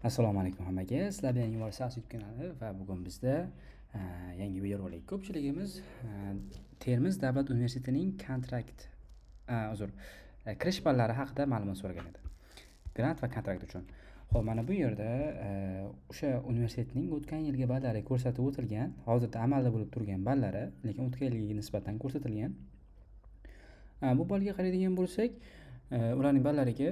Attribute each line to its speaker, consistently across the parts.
Speaker 1: Assalomu alaykum hammaga. Sizlar bilan Universal YouTube kanali va bugun bizda yangi videorolik. Ko'pchiligimiz Termiz davlat universitetining kirish ballari haqida ma'lumot so'ragan edi. Grant va kontrakt uchun. Xo'p, mana bu yerda o'sha universitetning o'tgan yilgi ballari ko'rsatib o'tilgan, hozirda amalda bo'lib turgan ballari, lekin o'tgan yilga nisbatan ko'rsatilgan. Bu balga qaraydigan bo'lsak, ularning ballariga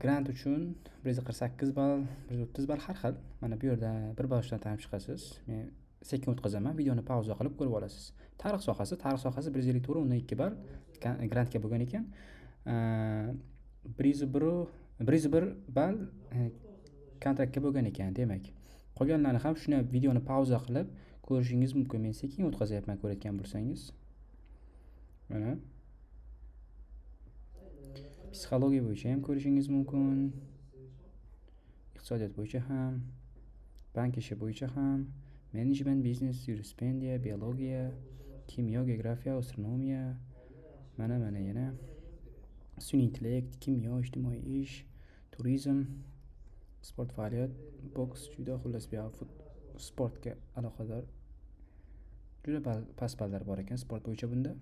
Speaker 1: grant uchun 148 ball, 130 ball har xil. Mana bu yerda bir boshidan tanib chiqasiz. Men sekin o'tkazaman, videoni pauza qilib ko'rib olasiz. Tarix sohasi 154.2 ball grantga bo'lgan ekan. 101 ball kontraktga bo'lgan ekan, demak. Qolganlarni ham shuni videoni pauza qilib ko'rishingiz mumkin. Men sekin o'tkazayapman, ko'rayotgan bo'lsangiz. Mana psixologiya bo'yicha ham ko'rishingiz mumkin. Iqtisodiyot bo'yicha ham, bank ishi bo'yicha ham, management, biznes, yurisprudensiya, biologiya, kimyo, geografiya, astronomiya, mana yana sun'iy intellekt, kimyo, ijtimoiy ish, turizm, sport faoliyat, boks, judo, xullas bu sportga aloqador juda past ballar bor ekan sport bo'yicha bunda.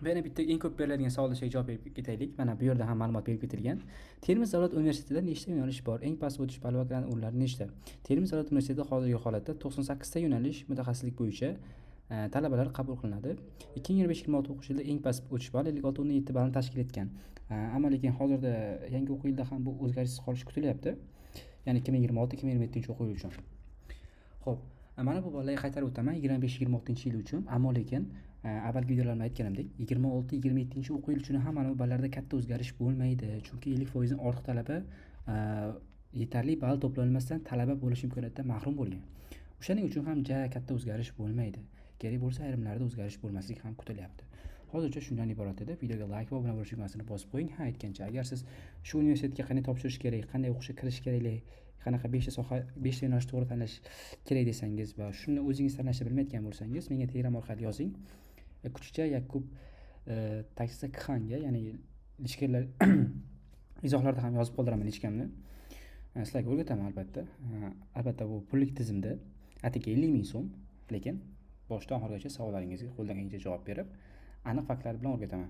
Speaker 1: Yana bitta eng ko'p beriladigan savollarga javob berib ketaylik. Mana bu yerda ham ma'lumot berib ketilgan. Termiz davlat universitetida nechta yo'nalish bor? Eng past o'tish balli va grant o'rinlari nechta? Termiz davlat universitetida hozirgi holatda 98 ta yo'nalish mutaxassislik bo'yicha talabalar qabul qilinadi. 2025-26 o'quv yilida eng past o'tish balli 56.7 ballni tashkil etgan. Ammo lekin hozirda yangi o'quv yilida ham bu o'zgarishsiz qolishi kutilyapti. Ya'ni 2026-2027 o'quv yili uchun. Xo'p, mana bu bolalarga qaytarib o'taman 25-26 yil uchun, ammo lekin avvalgi videolarimda aytganimdek 26-27 o'quv yili uchun ham mana bu ballarda katta o'zgarish bo'lmaydi, chunki 50% dan ortiq talaba yetarli ball to'planmasdan talaba bo'lish imkoniyatidan mahrum bo'lgan. O'shaning uchun ham katta o'zgarish bo'lmaydi. Kerak bo'lsa ayrimlarida o'zgarish bo'lmasligi ham kutilyapti. Hozircha shundan iborat edi. Videoga like va obuna bo'lish tugmasini bosib qo'ying. Aytgancha, agar siz shu universitetga qanday topshirish kerak, qanday o'qishga kirish keraklik, qanaqa 5 ta yo'nalish to'g'ri tanlash kerak desangiz va shuni o'zingiz tanlashni bilmayotgan bo'lsangiz, menga Telegram orqali yozing. Kuchcha Yakub taksida Khanga, ya'ni lichkalar izohlarda ham yozib qoldiraman lichkamni. Sizlarga o'rgataman albatta. Albatta bu pullik tizimda atigi 50 ming so'm, lekin boshdan oxirigacha savollaringizga qo'ldan kelgancha javob berib, aniq faktlar bilan o'rgataman.